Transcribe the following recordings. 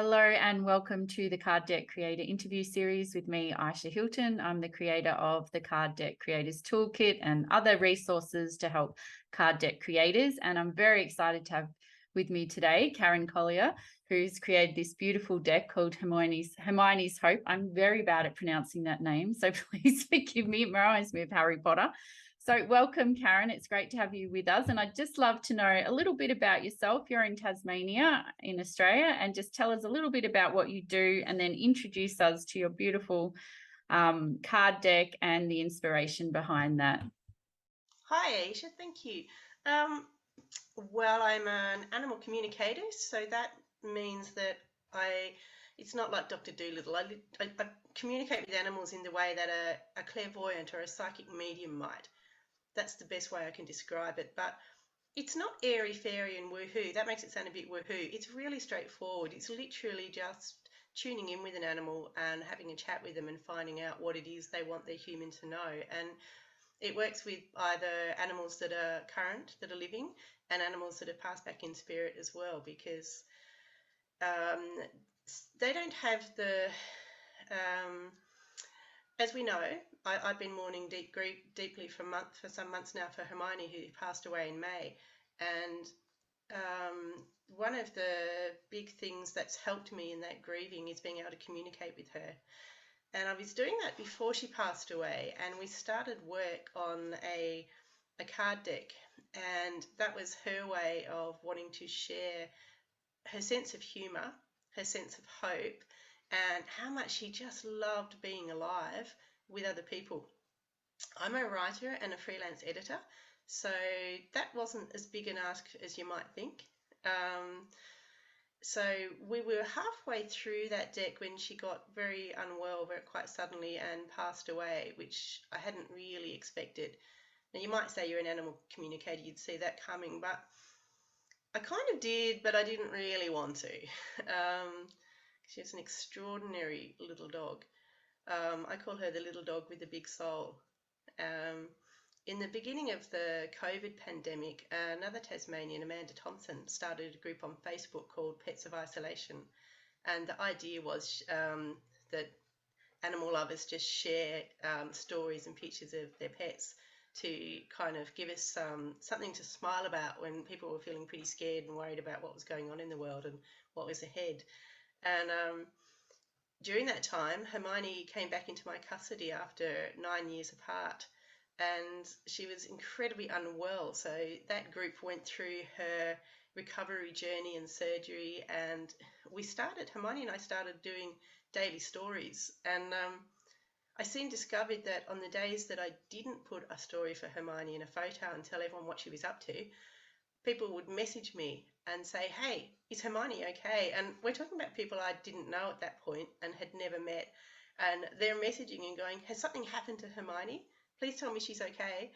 Hello and welcome to the Card Deck Creator interview series with me, Ayesha Hilton. I'm the creator of the Card Deck Creators Toolkit and other resources to help card deck creators. And I'm very excited to have with me today Karen Collyer, who's created this beautiful deck called Hermione's Hope. I'm very bad at pronouncing that name, so please forgive me. It reminds me of Harry Potter. So welcome, Karen. It's great to have you with us. And I'd just love to know a little bit about yourself. You're in Tasmania in Australia, and just tell us a little bit about what you do and then introduce us to your beautiful card deck and the inspiration behind that. Hi, Ayesha. Thank you. Well, I'm an animal communicator, so that means that it's not like Dr. Dolittle. I communicate with animals in the way that a clairvoyant or a psychic medium might. That's the best way I can describe it. But it's not airy-fairy and woohoo. That makes it sound a bit woohoo. It's really straightforward. It's literally just tuning in with an animal and having a chat with them and finding out what it is they want their human to know. And it works with either animals that are current, that are living, and animals that have passed back in spirit as well, because they don't have the, as we know, I've been mourning deeply for some months now for Hermione, who passed away in May. And one of the big things that's helped me in that grieving is being able to communicate with her. And I was doing that before she passed away, and we started work on a card deck, and that was her way of wanting to share her sense of humour, her sense of hope, and how much she just loved being alive with other people. I'm a writer and a freelance editor, so that wasn't as big an ask as you might think. So we were halfway through that deck when she got very unwell quite suddenly and passed away, which I hadn't really expected. Now, you might say you're an animal communicator, you'd see that coming, but I kind of did, but I didn't really want to. She was an extraordinary little dog. I call her the little dog with the big soul. In the beginning of the COVID pandemic, another Tasmanian, Amanda Thompson, started a group on Facebook called Pets of Isolation. And the idea was that animal lovers just share stories and pictures of their pets to kind of give us something to smile about when people were feeling pretty scared and worried about what was going on in the world and what was ahead. And during that time, Hermione came back into my custody after 9 years apart. And she was incredibly unwell. So that group went through her recovery journey and surgery, and Hermione and I started doing daily stories. And I soon discovered that on the days that I didn't put a story for Hermione in a photo and tell everyone what she was up to, people would message me and say, "Hey, is Hermione okay?" And we're talking about people I didn't know at that point and had never met. And they're messaging and going, "Has something happened to Hermione? Please tell me she's okay."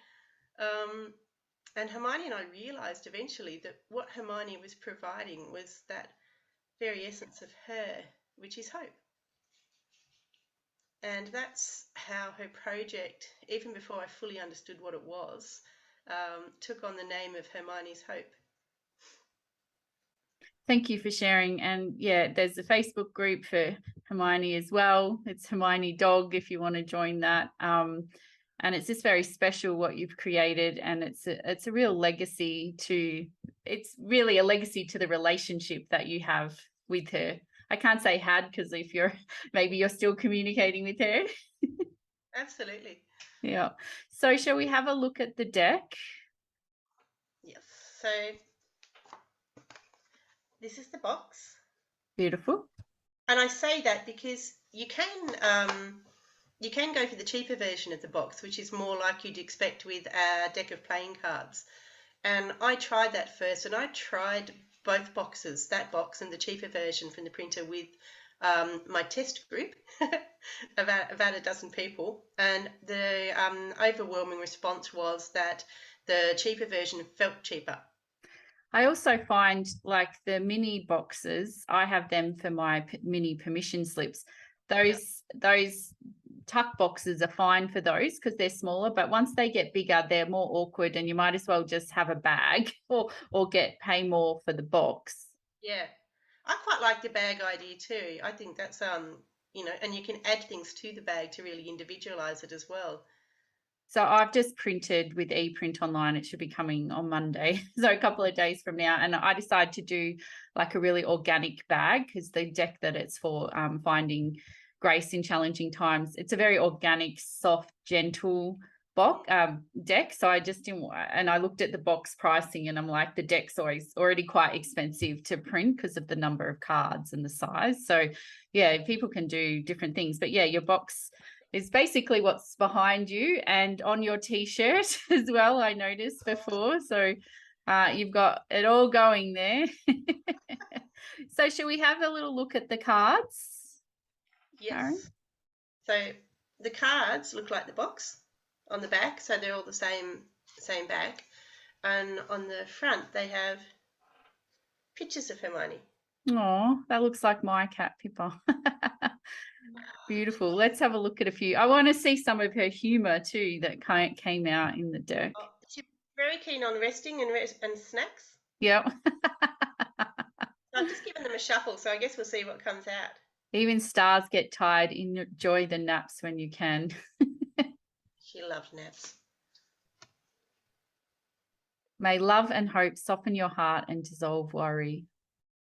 And Hermione and I realised eventually that what Hermione was providing was that very essence of her, which is hope. And that's how her project, even before I fully understood what it was, took on the name of Hermione's Hope. Thank you for sharing. And yeah, there's a Facebook group for Hermione as well. It's Hermione Dog if you want to join that. And it's just very special what you've created, and it's a real legacy it's really a legacy to the relationship that you have with her. I can't say had, because if maybe you're still communicating with her. Absolutely. Yeah. So shall we have a look at the deck? Yes. So this is the box. Beautiful. And I say that because you can go for the cheaper version of the box, which is more like you'd expect with a deck of playing cards. And I tried that first, and I tried both boxes, that box and the cheaper version from the printer, with my test group, about a dozen people. And the overwhelming response was that the cheaper version felt cheaper. I also find, like, the mini boxes, I have them for my mini permission slips. Those tuck boxes are fine for those because they're smaller, but once they get bigger, they're more awkward, and you might as well just have a bag or pay more for the box. Yeah. I quite like the bag idea too. I think that's and you can add things to the bag to really individualize it as well. So I've just printed with ePrint online. It should be coming on Monday, so a couple of days from now. And I decided to do like a really organic bag because the deck that it's for, finding grace in challenging times. It's a very organic, soft, gentle deck. So I just didn't, and I looked at the box pricing, and I'm like, the deck's already quite expensive to print because of the number of cards and the size. So yeah, people can do different things, but yeah, your box is basically what's behind you and on your t-shirt as well, I noticed before. So you've got it all going there. So should we have a little look at the cards, Karen? Yes. So the cards look like the box on the back, so they're all the same back. And on the front they have pictures of Hermione. Oh, that looks like my cat Pippa. Beautiful. Let's have a look at a few. I want to see some of her humor too that came out in the deck. Oh, she's very keen on resting and snacks. Yep. So I've just given them a shuffle, so I guess we'll see what comes out. Even stars get tired. Enjoy the naps when you can. She loves naps. May love and hope soften your heart and dissolve worry.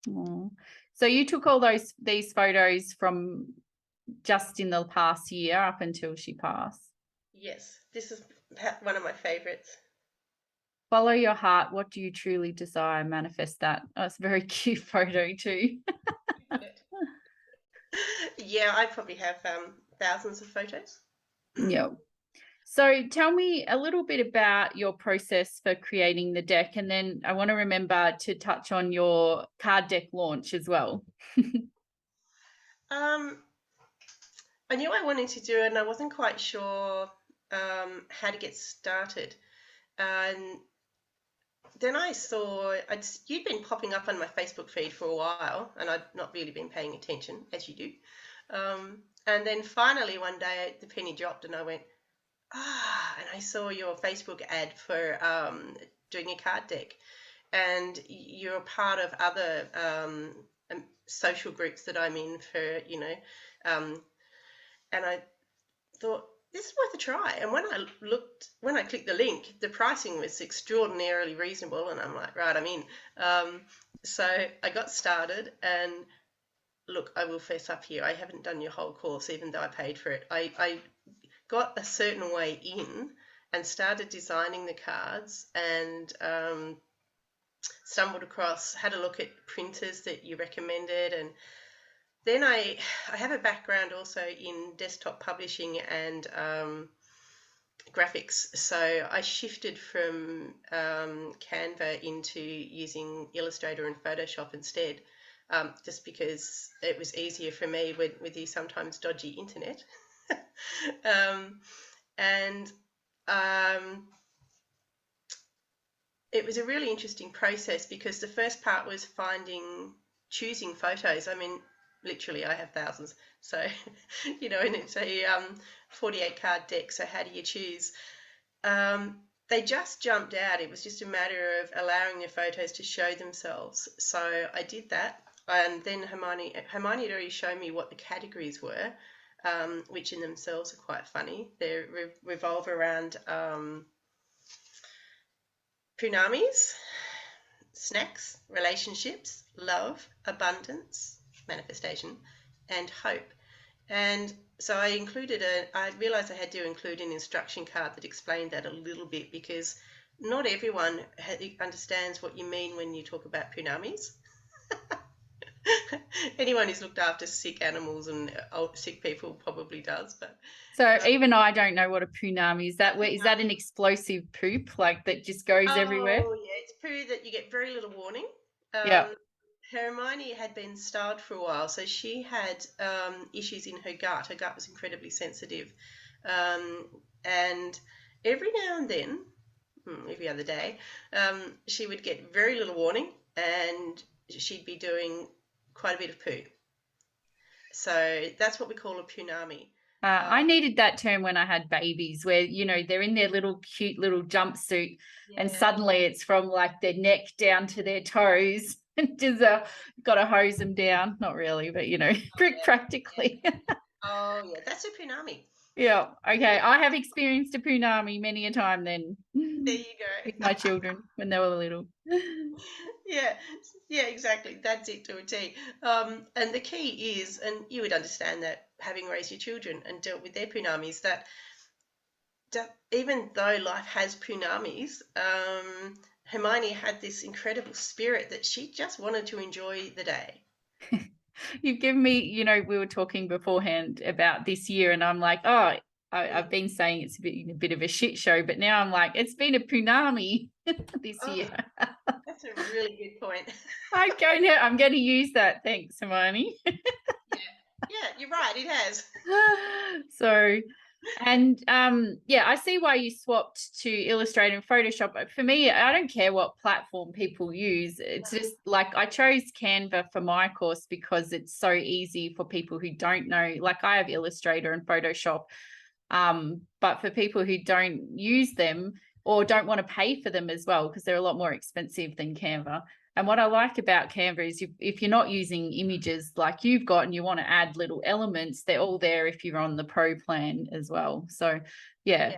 Oh. So you took all these photos from just in the past year up until she passed. Yes, this is one of my favorites. Follow your heart. What do you truly desire? Manifest that. Oh, it's a very cute photo too. Yeah, I probably have thousands of photos. Yeah. So tell me a little bit about your process for creating the deck, and then I want to remember to touch on your card deck launch as well. I knew I wanted to do it, and I wasn't quite sure how to get started. And then I saw you'd been popping up on my Facebook feed for a while, and I'd not really been paying attention, as you do. And then finally one day the penny dropped, and I went, and I saw your Facebook ad for doing a card deck, and you're part of other social groups that I'm in for, and I thought this is worth a try. And when I clicked the link, the pricing was extraordinarily reasonable, and I'm like, right, I'm in. So I got started, and look, I will fess up here. I haven't done your whole course, even though I paid for it. I got a certain way in and started designing the cards, and stumbled across, had a look at printers that you recommended, and then I have a background also in desktop publishing and graphics, so I shifted from Canva into using Illustrator and Photoshop instead, just because it was easier for me with the sometimes dodgy internet. It was a really interesting process because the first part was choosing photos. I mean, literally I have thousands, so and it's a 48 card deck, so how do you choose? They just jumped out. It was just a matter of allowing the photos to show themselves, so I did that. And then Hermione had already shown me what the categories were, which in themselves are quite funny. They revolve around punamis, snacks, relationships, love, abundance, manifestation, and hope. And so I realized I had to include an instruction card that explained that a little bit, because not everyone understands what you mean when you talk about punamis. Anyone who's looked after sick animals and sick people probably does, but so even I don't know what a punami is. Is that an explosive poop like that just goes everywhere? Oh yeah, it's poo that you get very little warning. Yeah. Hermione had been starved for a while, so she had issues in her gut. Her gut was incredibly sensitive, and every now and then, every other day, she would get very little warning, and she'd be doing quite a bit of poo. So that's what we call a punami. I needed that term when I had babies, where they're in their little cute little jumpsuit, and suddenly it's from like their neck down to their toes. Just got to hose them down. Not really, but Yeah, practically. oh yeah, that's a punami. Yeah. Okay. I have experienced a punami many a time then There you with go. my children when they were little. Yeah, yeah, exactly. That's it to a T. And the key is, and you would understand that having raised your children and dealt with their punamis, that even though life has punamis, Hermione had this incredible spirit that she just wanted to enjoy the day. You've given me, we were talking beforehand about this year, and I'm like, oh, I've been saying it's a bit of a shit show, but now I'm like, it's been a punami this Oh, year. that's a really good point. I'm going to use that. Thanks, Hermione. Yeah, yeah, you're right. It has. So, and yeah, I see why you swapped to Illustrator and Photoshop. But for me, I don't care what platform people use. It's just like I chose Canva for my course because it's so easy for people who don't know. Like I have Illustrator and Photoshop, but for people who don't use them or don't want to pay for them as well, because they're a lot more expensive than Canva. And what I like about Canva is if you're not using images like you've got and you want to add little elements, they're all there if you're on the pro plan as well. So, yeah.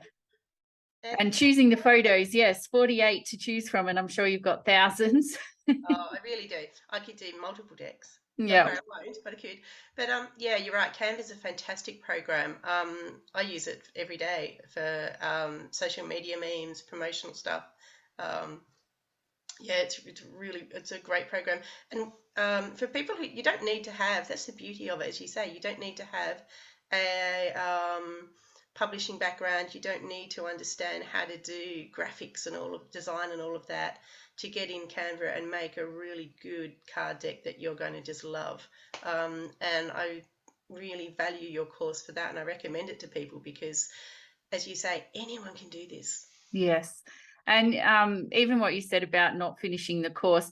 Yeah. And choosing the photos, yes, 48 to choose from, and I'm sure you've got thousands. Oh, I really do. I could do multiple decks. Don't Yeah. worry, I won't, but I could. But yeah, you're right. Canva's a fantastic program. I use it every day for social media memes, promotional stuff. Um, yeah, it's a great program. And for people who you don't need to have, that's the beauty of it, as you say, you don't need to have a publishing background. You don't need to understand how to do graphics and all of design and all of that to get in Canva and make a really good card deck that you're going to just love. And I really value your course for that, and I recommend it to people because, as you say, anyone can do this. Yes. And even what you said about not finishing the course,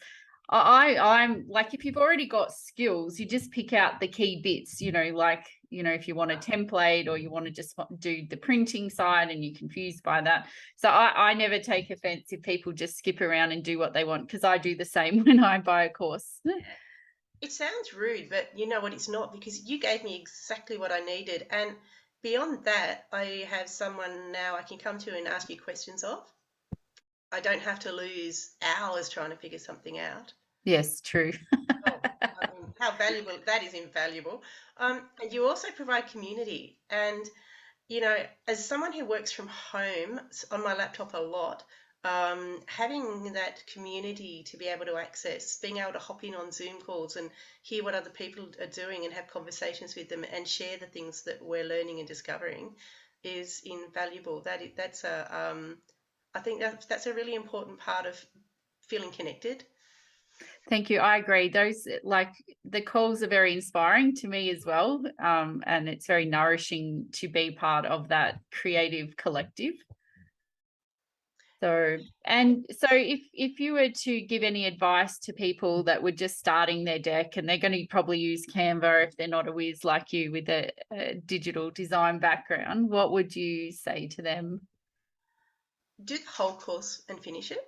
I'm like, if you've already got skills, you just pick out the key bits, like, if you want a template or you want to just do the printing side and you're confused by that. So I never take offense if people just skip around and do what they want, because I do the same when I buy a course. It sounds rude, but you know what? It's not, because you gave me exactly what I needed. And beyond that, I have someone now I can come to and ask you questions of. I don't have to lose hours trying to figure something out. Yes, true. Oh, I mean, how valuable that is, invaluable. And you also provide community. And, as someone who works from home on my laptop a lot, having that community to be able to access, being able to hop in on Zoom calls and hear what other people are doing and have conversations with them and share the things that we're learning and discovering is invaluable. I think that's a really important part of feeling connected. Thank you. I agree. Those, like, the calls are very inspiring to me as well. And it's very nourishing to be part of that creative collective. So if you were to give any advice to people that were just starting their deck and they're going to probably use Canva if they're not a whiz like you with a digital design background, what would you say to them? Do the whole course and finish it.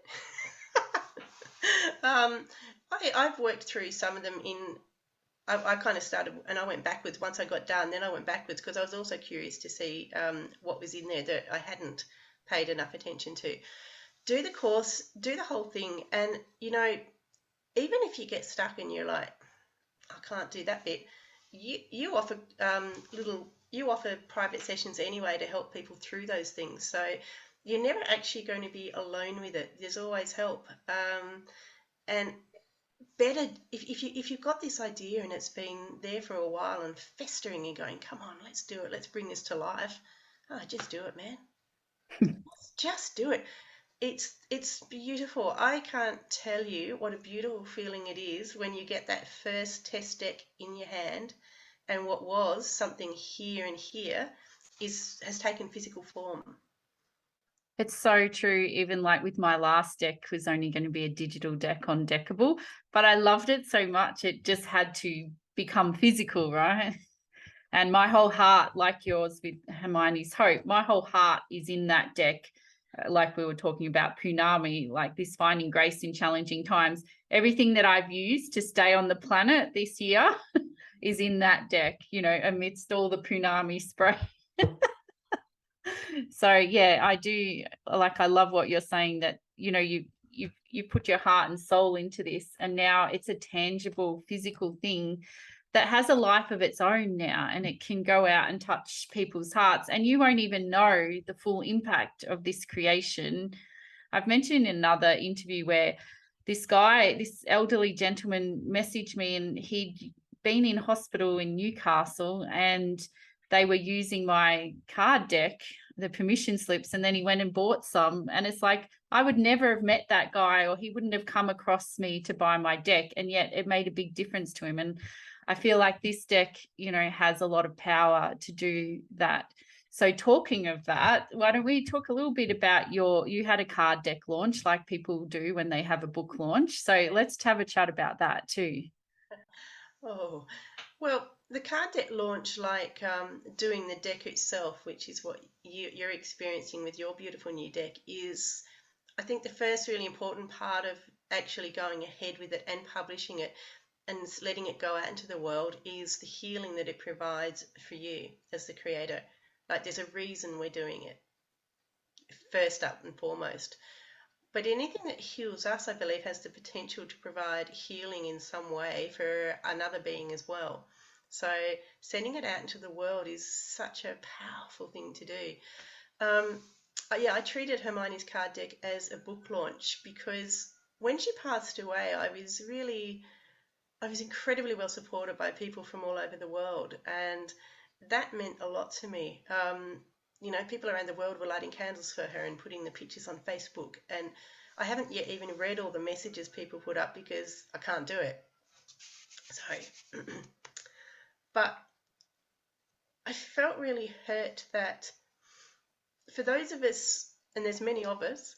I've worked through some of them I kind of started and I went backwards. Once I got done, then I went backwards because I was also curious to see what was in there that I hadn't paid enough attention to. Do the course, do the whole thing, and even if you get stuck and you're like, I can't do that bit, you offer you offer private sessions anyway to help people through those things. So you're never actually going to be alone with it. There's always help. And better if you've got this idea and it's been there for a while and festering and going, come on, let's do it, let's bring this to life. Oh, just do it, man. Just do it. It's beautiful. I can't tell you what a beautiful feeling it is when you get that first test deck in your hand and what was something here and here has taken physical form. It's so true. Even like with my last deck was only going to be a digital deck on Deckable, but I loved it so much. It just had to become physical, right? And my whole heart, like yours with Hermione's Hope, my whole heart is in that deck. like we were talking about punami, like this finding grace in challenging times. Everything that I've used to stay on the planet this year is in that deck, you know, amidst all the punami spray. So yeah, I do, like, I love what you're saying, that, you know, you put your heart and soul into this, and now it's a tangible physical thing that has a life of its own now, and it can go out and touch people's hearts, and you won't even know the full impact of this creation. I've mentioned in another interview where this guy, this elderly gentleman, messaged me, and he'd been in hospital in Newcastle, and they were using my card deck, the permission slips, and then he went and bought some. And it's like, I would never have met that guy, or he wouldn't have come across me to buy my deck, and yet it made a big difference to him. And I feel like this deck, you know, has a lot of power to do that. So talking of that, why don't we talk a little bit about you had a card deck launch like people do when they have a book launch. So let's have a chat about that too. Oh, well, the card deck launch, like doing the deck itself, which is what you're experiencing with your beautiful new deck, is, I think, the first really important part of actually going ahead with it and publishing it and letting it go out into the world is the healing that it provides for you as the creator. Like, there's a reason we're doing it, first up and foremost. But anything that heals us, I believe, has the potential to provide healing in some way for another being as well. So sending it out into the world is such a powerful thing to do. Yeah, I treated Hermione's card deck as a book launch because when she passed away, I was incredibly well supported by people from all over the world, and that meant a lot to me. You know, people around the world were lighting candles for her and putting the pictures on Facebook, and I haven't yet even read all the messages people put up because I can't do it. So, but I felt really hurt that for those of us, and there's many of us,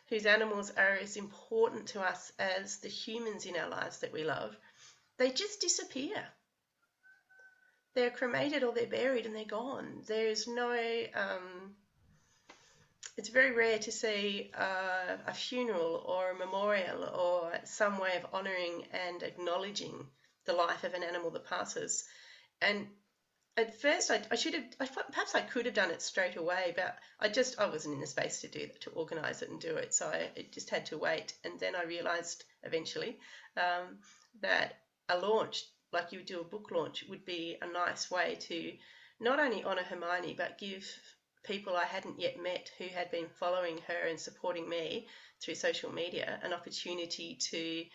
whose animals are as important to us as the humans in our lives that we love, they just disappear. They're cremated or they're buried and they're gone. There's no, it's very rare to see a funeral or a memorial or some way of honouring and acknowledging the life of an animal that passes. And at first, perhaps I could have done it straight away, but I wasn't in the space to do that, to organise it and do it. So it just had to wait. And then I realised eventually that a launch, like you would do a book launch, would be a nice way to not only honour Hermione, but give people I hadn't yet met who had been following her and supporting me through social media an opportunity to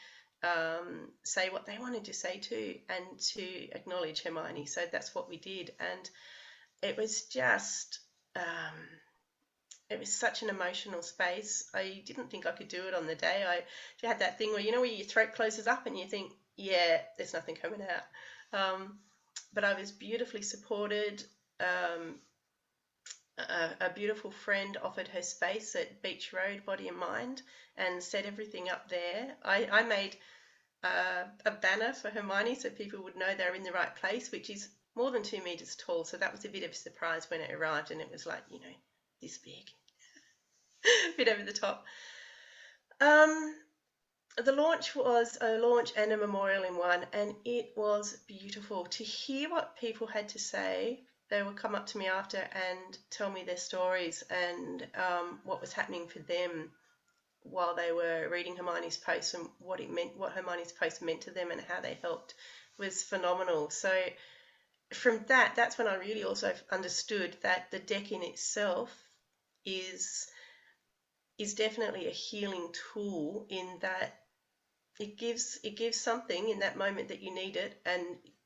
say what they wanted to say too, and to acknowledge Hermione. So that's what we did, and it was just it was such an emotional space. I didn't think I could do it on the day. I had that thing where, you know, where your throat closes up and you think, yeah, there's nothing coming out. But I was beautifully supported. A beautiful friend offered her space at Beach Road, Body and Mind, and set everything up there. I made a banner for Hermione so people would know they're in the right place, which is more than 2 meters tall. So that was a bit of a surprise when it arrived, and it was like, you know, this big, a bit over the top. The launch was a launch and a memorial in one, and it was beautiful to hear what people had to say. They would come up to me after and tell me their stories and what was happening for them while they were reading Hermione's post, and what it meant, what Hermione's post meant to them and how they helped, was phenomenal. So from that's when I really also understood that the deck in itself is definitely a healing tool, in that it gives something in that moment that you need it, and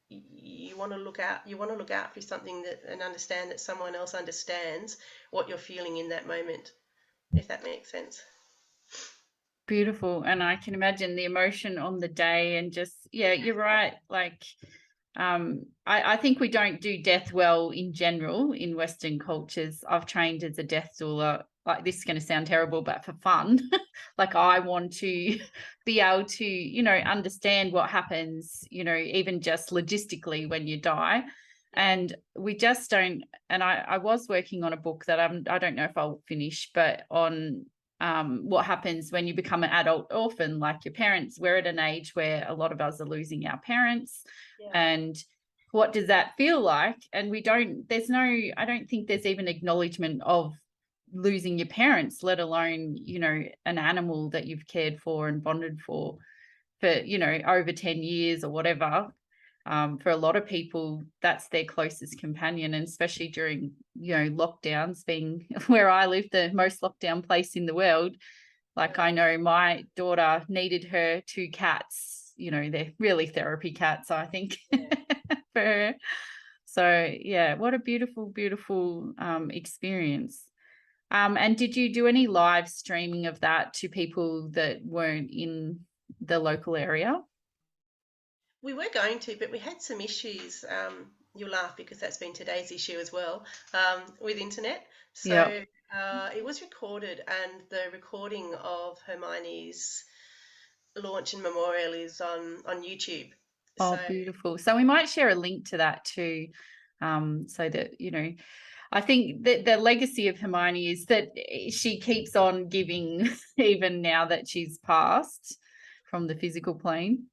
you want to look out for something that, and understand that someone else understands what you're feeling in that moment, if that makes sense. Beautiful. And I can imagine the emotion on the day, and just, yeah, you're right. Like, I think we don't do death well in general in Western cultures. I've trained as a death doula. Like, this is going to sound terrible, but for fun. Like, I want to be able to, you know, understand what happens, you know, even just logistically when you die. And we just don't, and I was working on a book that I don't know if I'll finish, but on what happens when you become an adult orphan, like your parents. We're at an age where a lot of us are losing our parents. Yeah. And what does that feel like? And I don't think there's even acknowledgement of losing your parents, let alone, an animal that you've cared for and bonded for, over 10 years or whatever. For a lot of people, that's their closest companion, and especially during, lockdowns, being where I live, the most lockdown place in the world. Like, I know my daughter needed her 2 cats, they're really therapy cats, I think, for her. So yeah, what a beautiful, beautiful experience. And did you do any live streaming of that to people that weren't in the local area? We were going to, but we had some issues. You'll laugh because that's been today's issue as well, with internet. So Yeah. it was recorded, and the recording of Hermione's launch and memorial is on YouTube. Oh, So beautiful. So we might share a link to that too, so that, I think that the legacy of Hermione is that she keeps on giving even now that she's passed from the physical plane.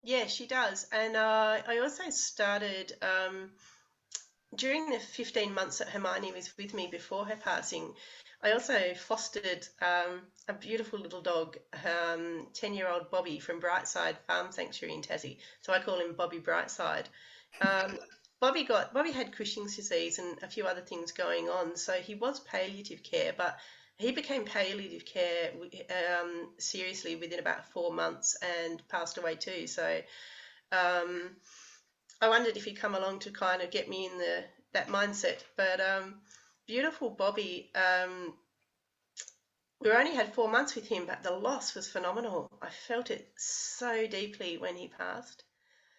yeah, she does. And I also started during the 15 months that Hermione was with me before her passing. I also fostered a beautiful little dog, 10-year-old Bobby from Brightside Farm Sanctuary in Tassie. So I call him Bobby Brightside. Um, Bobby had Cushing's disease and a few other things going on, so he was palliative care, but he became palliative care seriously within about 4 months and passed away too. So um, I wondered if he'd come along to kind of get me in that mindset. But beautiful Bobby, we only had 4 months with him, but the loss was phenomenal. I felt it so deeply when he passed.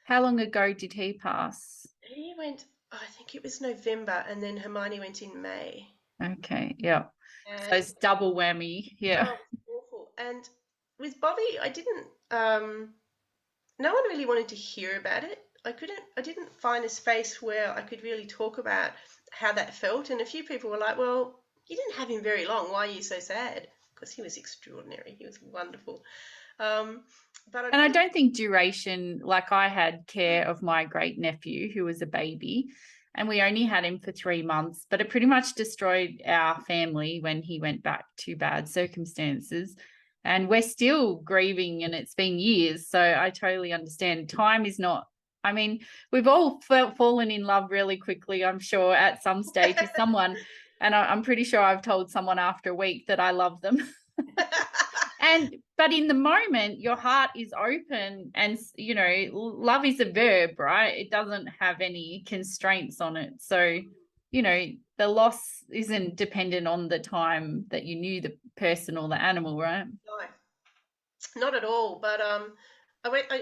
How long ago did he pass? He went, I think it was November, and then Hermione went in May. Okay, yeah. So And it's double whammy. Yeah. oh, it was awful. And with Bobby, I didn't. No one really wanted to hear about it. I didn't find a space where I could really talk about how that felt. And a few people were like, well, you didn't have him very long. Why are you so sad? Because he was extraordinary. He was wonderful. Um, but I And I couldn't. don't think duration, like I had care of my great nephew who was a baby, and we only had him for 3 months, but it pretty much destroyed our family when he went back to bad circumstances. And we're still grieving, and it's been years. So I totally understand. Time is not, I mean, we've all fallen in love really quickly, I'm sure, at some stage with someone. And I'm pretty sure I've told someone after a week that I love them. But in the moment, your heart is open, and love is a verb, right? It doesn't have any constraints on it. So, the loss isn't dependent on the time that you knew the person or the animal, right? No, not at all. But I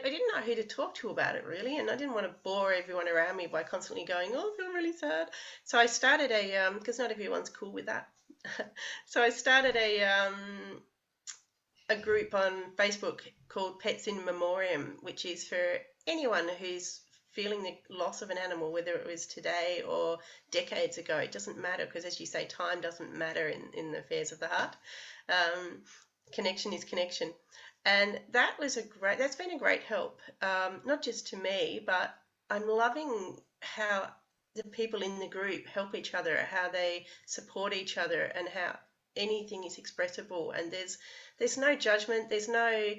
didn't know who to talk to about it really, and I didn't want to bore everyone around me by constantly going, "Oh, I feel really sad." So I started because not everyone's cool with that. So I started a group on Facebook called Pets in Memoriam, which is for anyone who's feeling the loss of an animal, whether it was today or decades ago. It doesn't matter because, as you say, time doesn't matter in the affairs of the heart. Connection is connection. And that's been a great help, not just to me, but I'm loving how the people in the group help each other, how they support each other, and how anything is expressible. And there's no judgment, there's no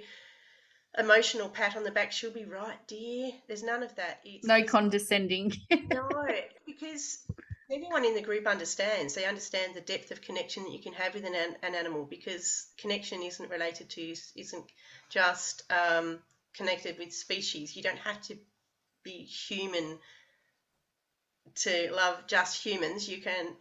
emotional pat on the back, she'll be right, dear. There's none of that. No condescending. No, because everyone in the group understands. They understand the depth of connection that you can have with an animal, because connection isn't just connected with species. You don't have to be human to love just humans.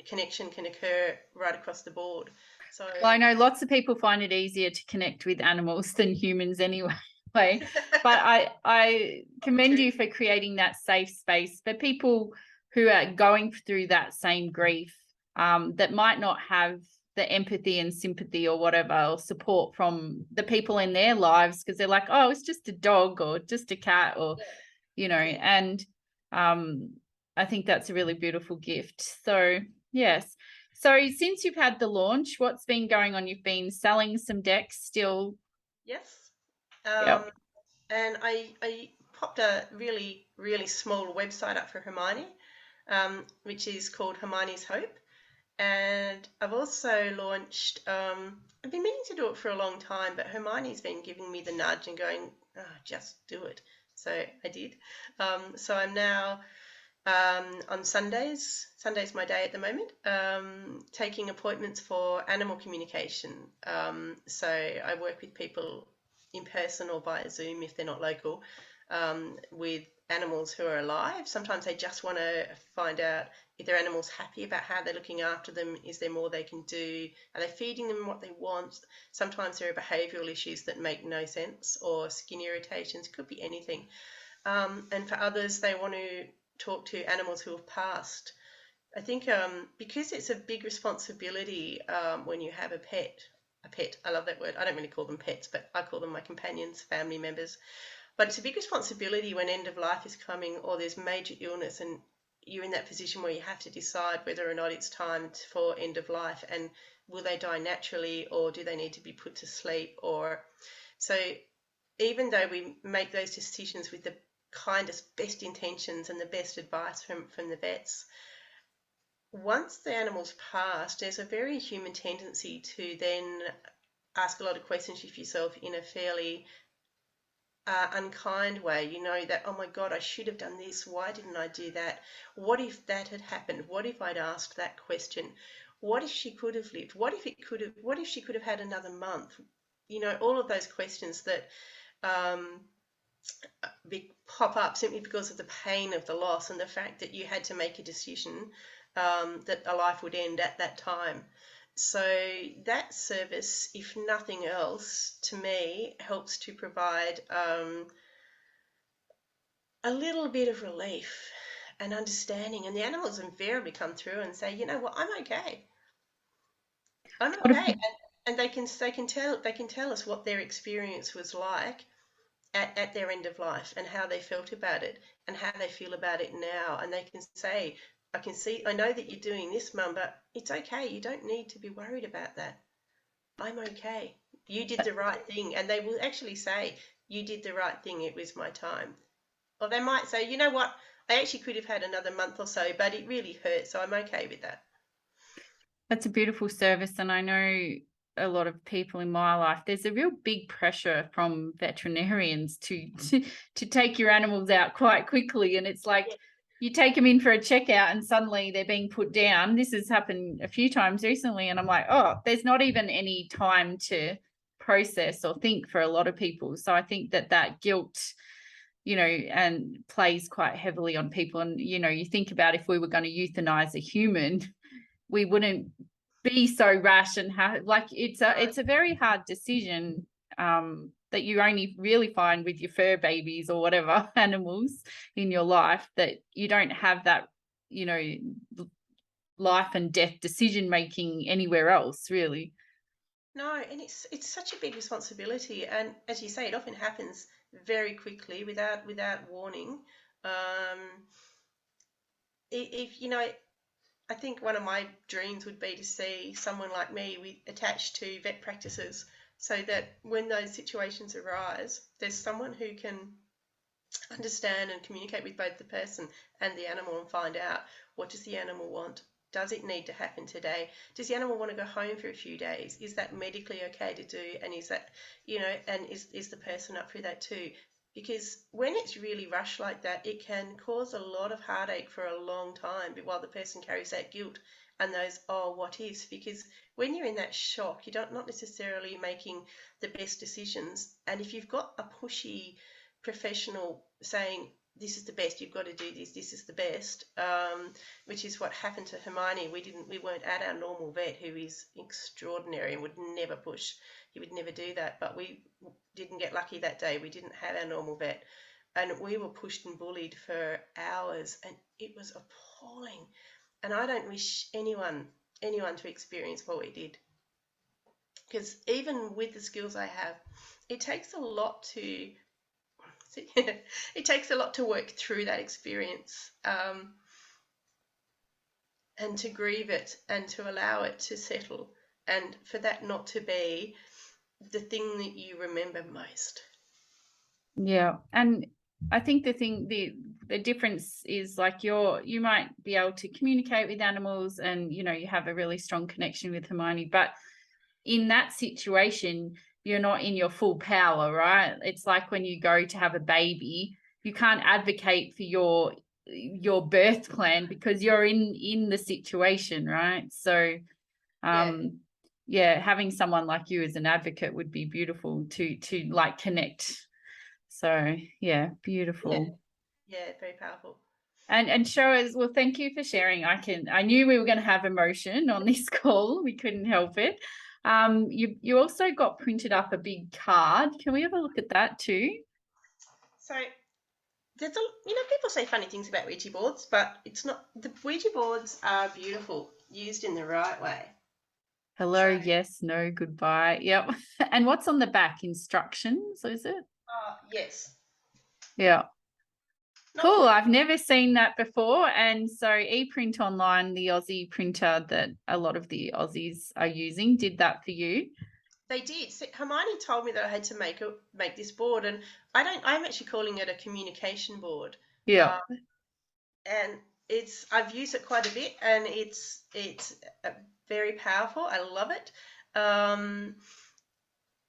Connection can occur right across the board. So Well, I know lots of people find it easier to connect with animals than humans anyway. But I commend you for creating that safe space for people who are going through that same grief, that might not have the empathy and sympathy or whatever, or support from the people in their lives, because they're like, oh, it's just a dog or just a cat, or and I think that's a really beautiful gift. So, yes. So, since you've had the launch, what's been going on? You've been selling some decks still. Yes. Yep. And I popped a really, really small website up for Hermione, which is called Hermione's Hope. And I've also launched, I've been meaning to do it for a long time, but Hermione's been giving me the nudge and going, oh, just do it. So I did. So I'm now on Sundays. Sunday's my day at the moment. Taking appointments for animal communication. So I work with people in person or via Zoom if they're not local, with animals who are alive. Sometimes they just want to find out if their animal's happy about how they're looking after them. Is there more they can do? Are they feeding them what they want? Sometimes there are behavioural issues that make no sense, or skin irritations. It could be anything. And for others, they want to talk to animals who have passed. I think because it's a big responsibility when you have a pet. I love that word. I don't really call them pets, but I call them my companions, family members. But it's a big responsibility when end of life is coming or there's major illness and you're in that position where you have to decide whether or not it's time for end of life, and will they die naturally or do they need to be put to sleep? Or so even though we make those decisions with the kindest, best intentions and the best advice from the vets, once the animal's passed, there's a very human tendency to then ask a lot of questions of yourself in a fairly unkind way. You know that, oh my God, I should have done this. Why didn't I do that? What if that had happened? What if I'd asked that question? What if she could have lived? What if it could have? What if she could have had another month? You know, all of those questions that um, pop up simply because of the pain of the loss and the fact that you had to make a decision that a life would end at that time. So that service, if nothing else, to me helps to provide a little bit of relief and understanding. And the animals invariably come through and say, you know what, I'm okay. I'm What okay. ab- And they can tell us what their experience was like at their end of life and how they felt about it and how they feel about it now. And they can say, I know that you're doing this, Mum, but it's okay. You don't need to be worried about that. I'm okay. You did the right thing. And they will actually say, you did the right thing. It was my time. Or they might say, you know what? I actually could have had another month or so, but it really hurt. So I'm okay with that. That's a beautiful service. And I know a lot of people in my life, there's a real big pressure from veterinarians to take your animals out quite quickly. And it's like you take them in for a checkout and suddenly they're being put down. This has happened a few times recently. And I'm like, oh, there's not even any time to process or think for a lot of people. So I think that guilt, and plays quite heavily on people. And, you think about if we were going to euthanize a human, we wouldn't be so rash and it's a very hard decision that you only really find with your fur babies or whatever animals in your life, that you don't have that, life and death decision making anywhere else, really. No, and it's such a big responsibility, and as you say, it often happens very quickly without warning. Um, if you know, I think one of my dreams would be to see someone like me attached to vet practices, so that when those situations arise, there's someone who can understand and communicate with both the person and the animal and find out, what does the animal want? Does it need to happen today? Does the animal want to go home for a few days? Is that medically okay to do? And is that, and is the person up for that too? Because when it's really rushed like that, it can cause a lot of heartache for a long time while the person carries that guilt and those, oh, what ifs. Because when you're in that shock, you're not necessarily making the best decisions. And if you've got a pushy professional saying, this is the best, you've got to do this is the best, which is what happened to Hermione. We weren't at our normal vet, who is extraordinary and would never push. He would never do that, but we didn't get lucky that day. We didn't have our normal vet, and we were pushed and bullied for hours, and it was appalling. And I don't wish anyone to experience what we did, because even with the skills I have, it takes a lot to work through that experience. and to grieve it and to allow it to settle, and for that not to be the thing that you remember most. Yeah. And I think the difference is like you might be able to communicate with animals and you have a really strong connection with Hermione, but in that situation you're not in your full power, right? It's like when you go to have a baby, you can't advocate for your birth plan because you're in the situation, right? So Yeah, yeah, having someone like you as an advocate would be beautiful to like connect. So yeah, yeah, beautiful. yeah, very powerful. And show us, well, thank you for sharing. I knew we were going to have emotion on this call. We couldn't help it. You also got printed up a big card. Can we have a look at that too? So there's people say funny things about Ouija boards, but it's not. The Ouija boards are beautiful used in the right way. Hello, So yes, no, goodbye. Yep. And what's on the back? Instructions, is it? yes, Yeah. not Cool. for I've never seen that before. And so ePrint Online, the Aussie printer that a lot of the Aussies are using, did that for you. they did. So Hermione told me that I had to make this board, and I'm actually calling it a communication board. Yeah. Uh, and I've used it quite a bit, and it's very powerful. I love it.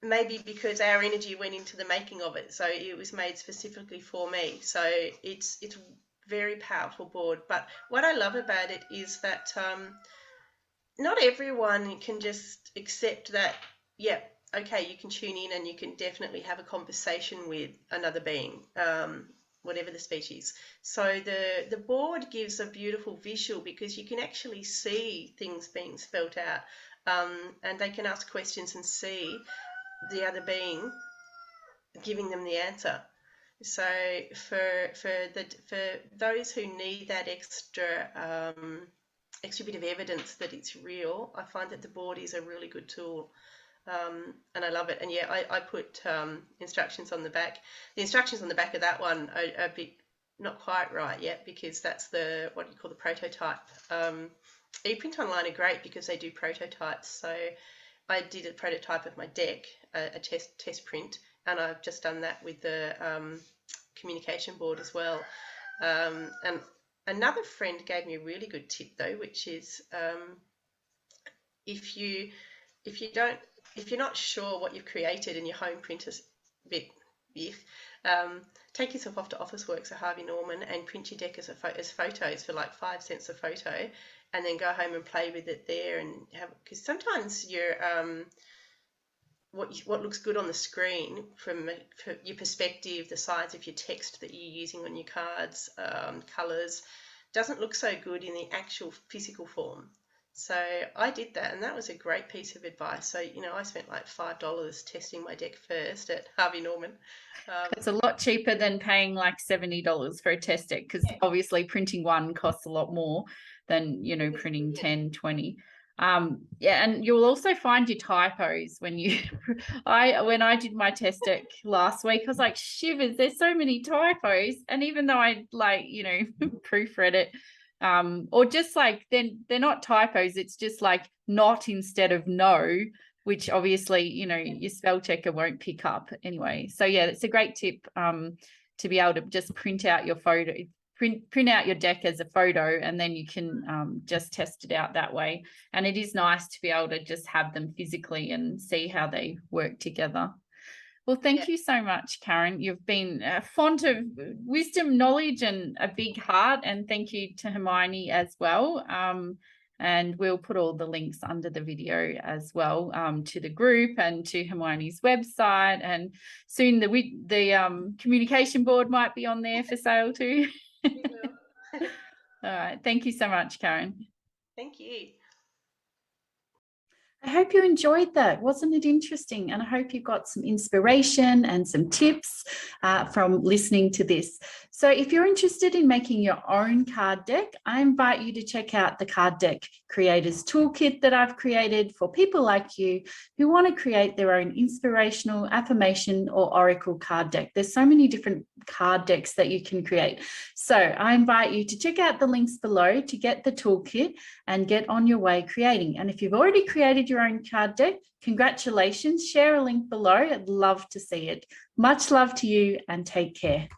Maybe because our energy went into the making of it, so it was made specifically for me. So it's very powerful board. But what I love about it is that not everyone can just accept that. Yeah, okay, you can tune in and you can definitely have a conversation with another being, whatever the species. So the board gives a beautiful visual because you can actually see things being spelt out, and they can ask questions and see the other being giving them the answer. So for those who need that extra bit of evidence that it's real, I find that the board is a really good tool. And I love it. And yeah, I put instructions on the back. The instructions on the back of that one are a bit not quite right yet, because that's what you call the prototype. ePrint Online are great because they do prototypes. So I did a prototype of my deck, a test print, and I've just done that with the communication board as well. And another friend gave me a really good tip though, which is if you if you're not sure what you've created and your home printer's a bit take yourself off to Officeworks or Harvey Norman and print your deck as photos for like 5 cents a photo, and then go home and play with it there, and have, because sometimes what looks good on the screen from your perspective, the size of your text that you're using on your cards, colours, doesn't look so good in the actual physical form. So I did that, and that was a great piece of advice. So, I spent like $5 testing my deck first at Harvey Norman. It's a lot cheaper than paying like $70 for a test deck, because obviously printing one costs a lot more than, printing 10, 20. Yeah, and you'll also find your typos when you when I did my test deck last week, I was like, shivers, there's so many typos. And even though I proofread it, or just like they're not typos, it's just like not instead of no, which obviously your spell checker won't pick up anyway. So yeah, it's a great tip to be able to just print out your photo, print out your deck as a photo, and then you can just test it out that way. And it is nice to be able to just have them physically and see how they work together. Well, thank you so much, Karen. You've been a font of wisdom, knowledge, and a big heart. And thank you to Hermione as well. And we'll put all the links under the video as well, to the group and to Hermione's website. And soon the communication board might be on there for sale too. All right. Thank you so much, Karen. Thank you. I hope you enjoyed that. Wasn't it interesting? And I hope you got some inspiration and some tips from listening to this. So if you're interested in making your own card deck, I invite you to check out the Card Deck Creators Toolkit that I've created for people like you who want to create their own inspirational, affirmation, or oracle card deck. There's so many different card decks that you can create. So I invite you to check out the links below to get the toolkit and get on your way creating. And if you've already created your own card deck, congratulations. Share a link below. I'd love to see it. Much love to you and take care.